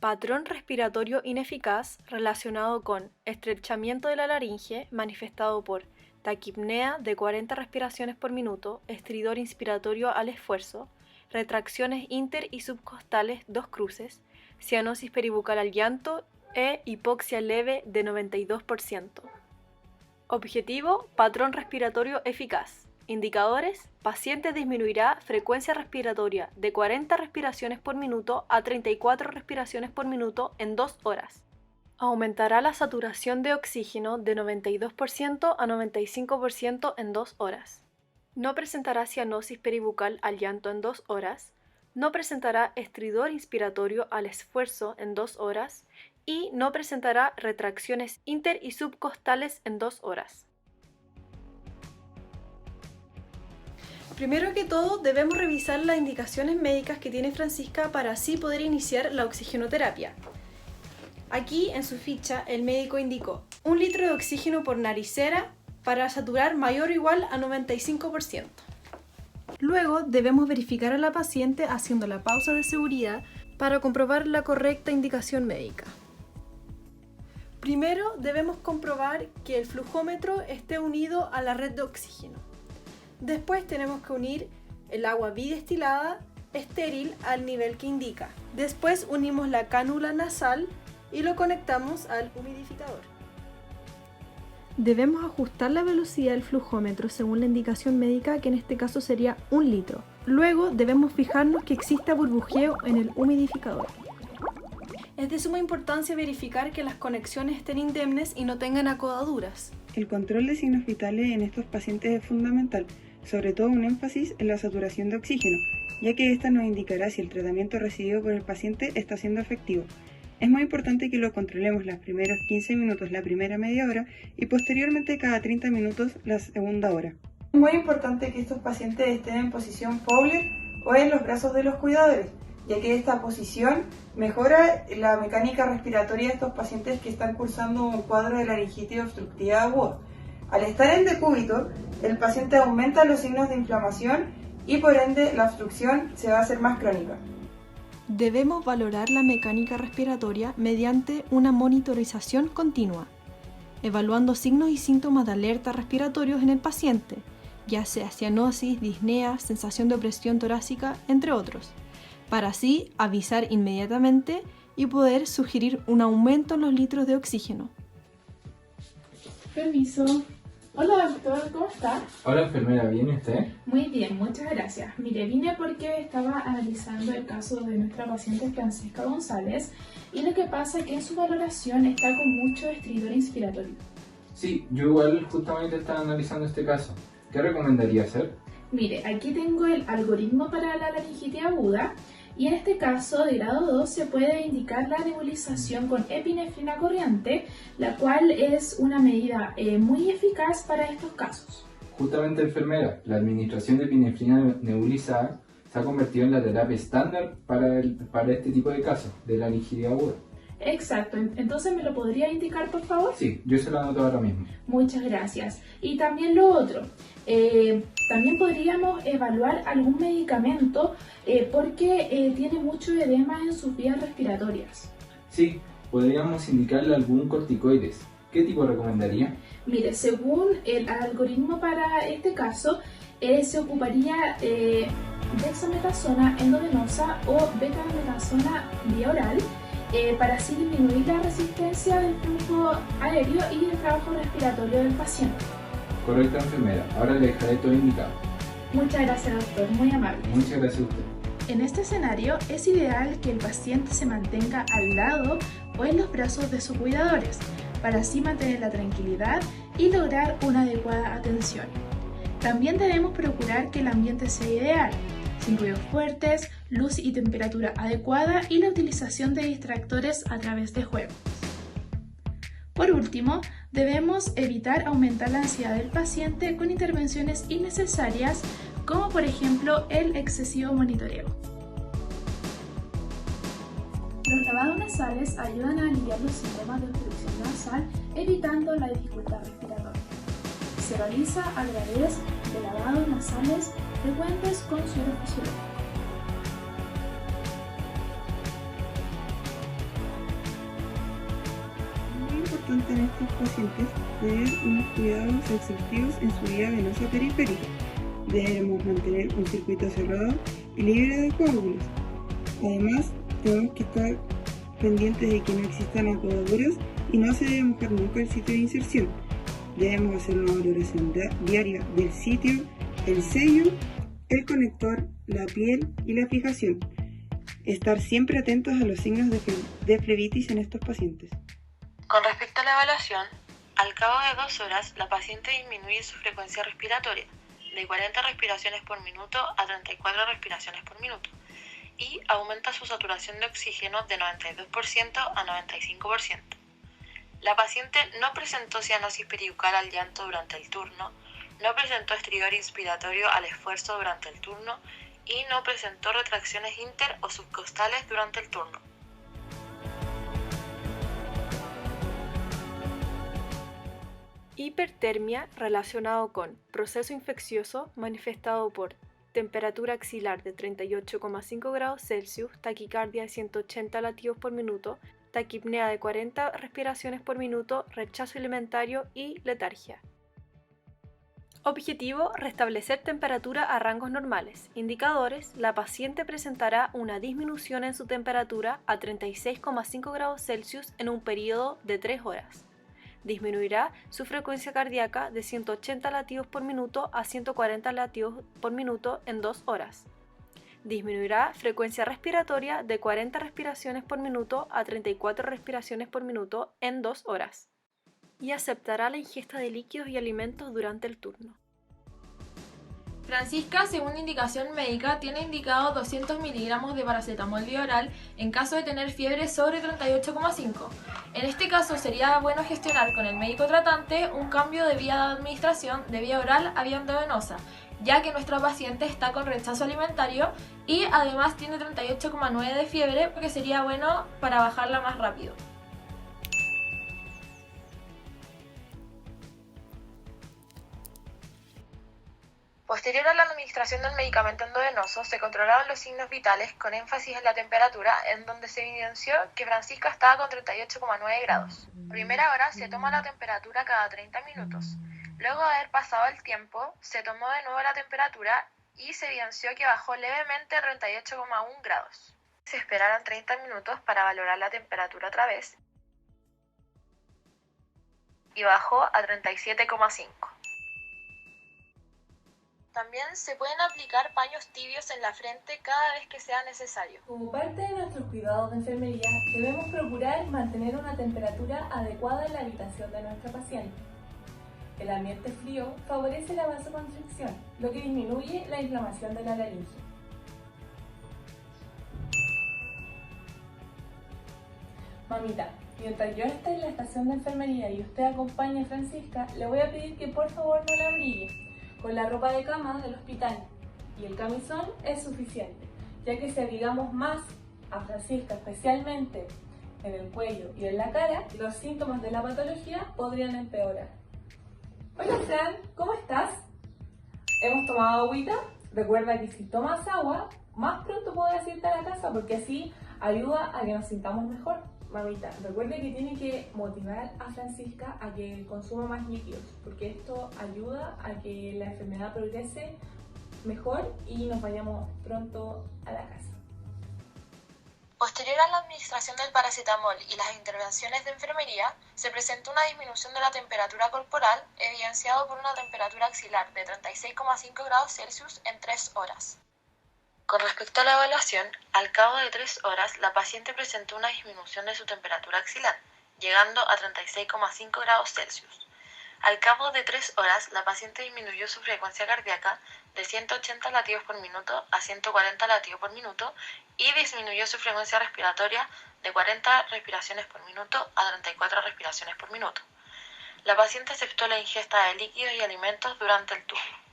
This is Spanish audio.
Patrón respiratorio ineficaz relacionado con estrechamiento de la laringe manifestado por taquipnea de 40 respiraciones por minuto, estridor inspiratorio al esfuerzo, retracciones inter y subcostales 2 cruces, cianosis peribucal al llanto e hipoxia leve de 92%. Objetivo: patrón respiratorio eficaz. Indicadores: paciente disminuirá frecuencia respiratoria de 40 respiraciones por minuto a 34 respiraciones por minuto en 2 horas. Aumentará la saturación de oxígeno de 92% a 95% en 2 horas. No presentará cianosis peribucal al llanto en 2 horas. No presentará estridor inspiratorio al esfuerzo en 2 horas. Y no presentará retracciones inter y subcostales en 2 horas. Primero que todo, debemos revisar las indicaciones médicas que tiene Francisca para así poder iniciar la oxigenoterapia. Aquí en su ficha el médico indicó 1 litro de oxígeno por naricera para saturar mayor o igual a 95%. Luego debemos verificar a la paciente haciendo la pausa de seguridad para comprobar la correcta indicación médica. Primero debemos comprobar que el flujómetro esté unido a la red de oxígeno. Después tenemos que unir el agua bidestilada estéril al nivel que indica. Después unimos la cánula nasal y lo conectamos al humidificador. Debemos ajustar la velocidad del flujómetro según la indicación médica, que en este caso sería 1 litro. Luego debemos fijarnos que exista burbujeo en el humidificador. Es de suma importancia verificar que las conexiones estén indemnes y no tengan acodaduras. El control de signos vitales en estos pacientes es fundamental, sobre todo un énfasis en la saturación de oxígeno, ya que esta nos indicará si el tratamiento recibido por el paciente está siendo efectivo. Es muy importante que lo controlemos los primeros 15 minutos la primera media hora y posteriormente cada 30 minutos la segunda hora. Es muy importante que estos pacientes estén en posición Fowler o en los brazos de los cuidadores, ya que esta posición mejora la mecánica respiratoria de estos pacientes que están cursando un cuadro de laringitis obstructiva aguda. Al estar en decúbito, el paciente aumenta los signos de inflamación y por ende la obstrucción se va a hacer más crónica. Debemos valorar la mecánica respiratoria mediante una monitorización continua, evaluando signos y síntomas de alerta respiratorios en el paciente, ya sea cianosis, disnea, sensación de opresión torácica, entre otros, para así avisar inmediatamente y poder sugerir un aumento en los litros de oxígeno. Permiso. Hola doctor, ¿cómo está? Hola enfermera, ¿bien y usted? Muy bien, muchas gracias. Mire, vine porque estaba analizando el caso de nuestra paciente Francisca González y lo que pasa es que en su valoración está con mucho estridor inspiratorio. Sí, yo igual justamente estaba analizando este caso. ¿Qué recomendaría hacer? Mire, aquí tengo el algoritmo para la laringitis aguda y en este caso de grado 2 se puede indicar la nebulización con epinefrina corriente, la cual es una medida muy eficaz para estos casos. Justamente enfermera, la administración de epinefrina nebulizada se ha convertido en la terapia estándar para este tipo de casos de laringitis aguda. Exacto, entonces ¿me lo podría indicar por favor? Sí, yo se lo anoto ahora mismo. Muchas gracias. Y también lo otro, también podríamos evaluar algún medicamento porque tiene mucho edema en sus vías respiratorias. Sí, podríamos indicarle algún corticoides. ¿Qué tipo recomendaría? Mire, según el algoritmo para este caso, se ocuparía dexametasona endovenosa o betametasona vía oral para así disminuir la resistencia del flujo aéreo y el trabajo respiratorio del paciente. Correcto enfermera, ahora le dejaré todo indicado. Muchas gracias doctor, muy amable. Muchas gracias a usted. En este escenario es ideal que el paciente se mantenga al lado o en los brazos de sus cuidadores para así mantener la tranquilidad y lograr una adecuada atención. También debemos procurar que el ambiente sea ideal, sin ruidos fuertes, luz y temperatura adecuada y la utilización de distractores a través de juegos. Por último, debemos evitar aumentar la ansiedad del paciente con intervenciones innecesarias, como por ejemplo el excesivo monitoreo. Los lavados nasales ayudan a aliviar los síntomas de obstrucción nasal, evitando la dificultad respiratoria. Se realiza a través de lavados nasales frecuentes con suero fisiológico. importante en estos pacientes tener unos cuidados exhaustivos en su vía venosa periférica. Debemos mantener un circuito cerrado y libre de coágulos. Además, tenemos que estar pendientes de que no existan acodaduras y no se debe mojar nunca el sitio de inserción. Debemos hacer una valoración diaria del sitio, el sello, el conector, la piel y la fijación. Estar siempre atentos a los signos de flebitis en estos pacientes. Con respecto a la evaluación, al cabo de 2 horas la paciente disminuye su frecuencia respiratoria de 40 respiraciones por minuto a 34 respiraciones por minuto y aumenta su saturación de oxígeno de 92% a 95%. La paciente no presentó cianosis peribucal al llanto durante el turno, no presentó estridor inspiratorio al esfuerzo durante el turno y no presentó retracciones inter o subcostales durante el turno. Hipertermia relacionado con proceso infeccioso manifestado por temperatura axilar de 38,5 grados Celsius, taquicardia de 180 latidos por minuto, taquipnea de 40 respiraciones por minuto, rechazo alimentario y letargia. Objetivo: restablecer temperatura a rangos normales. Indicadores: la paciente presentará una disminución en su temperatura a 36,5 grados Celsius en un periodo de 3 horas. Disminuirá su frecuencia cardíaca de 180 latidos por minuto a 140 latidos por minuto en 2 horas. Disminuirá frecuencia respiratoria de 40 respiraciones por minuto a 34 respiraciones por minuto en 2 horas. Y aceptará la ingesta de líquidos y alimentos durante el turno. Francisca, según indicación médica, tiene indicado 200 miligramos de paracetamol vía oral en caso de tener fiebre sobre 38,5. En este caso sería bueno gestionar con el médico tratante un cambio de vía de administración de vía oral a vía endovenosa, ya que nuestra paciente está con rechazo alimentario y además tiene 38,9 de fiebre, que sería bueno para bajarla más rápido. Posterior a la administración del medicamento endovenoso, se controlaron los signos vitales con énfasis en la temperatura, en donde se evidenció que Francisca estaba con 38,9 grados. A primera hora se toma la temperatura cada 30 minutos. Luego de haber pasado el tiempo, se tomó de nuevo la temperatura y se evidenció que bajó levemente a 38,1 grados. Se esperaron 30 minutos para valorar la temperatura otra vez y bajó a 37,5. También se pueden aplicar paños tibios en la frente cada vez que sea necesario. Como parte de nuestros cuidados de enfermería, debemos procurar mantener una temperatura adecuada en la habitación de nuestra paciente. El ambiente frío favorece la vasoconstricción, lo que disminuye la inflamación de la laringe. Mamita, mientras yo esté en la estación de enfermería y usted acompañe a Francisca, le voy a pedir que por favor no la abrigue con la ropa de cama del hospital, y el camisón es suficiente, ya que si abrigamos más a Francisca, especialmente en el cuello y en la cara, los síntomas de la patología podrían empeorar. Hola Fran, ¿cómo estás? ¿Hemos tomado agüita? Recuerda que si tomas agua, más pronto podrás irte a la casa, porque así ayuda a que nos sintamos mejor. Mamita, recuerde que tiene que motivar a Francisca a que consuma más líquidos, porque esto ayuda a que la enfermedad progrese mejor y nos vayamos pronto a la casa. Posterior a la administración del paracetamol y las intervenciones de enfermería, se presentó una disminución de la temperatura corporal, evidenciado por una temperatura axilar de 36,5 grados Celsius en 3 horas. Con respecto a la evaluación, al cabo de 3 horas, la paciente presentó una disminución de su temperatura axilar, llegando a 36,5 grados Celsius. Al cabo de 3 horas, la paciente disminuyó su frecuencia cardíaca de 180 latidos por minuto a 140 latidos por minuto y disminuyó su frecuencia respiratoria de 40 respiraciones por minuto a 34 respiraciones por minuto. La paciente aceptó la ingesta de líquidos y alimentos durante el turno.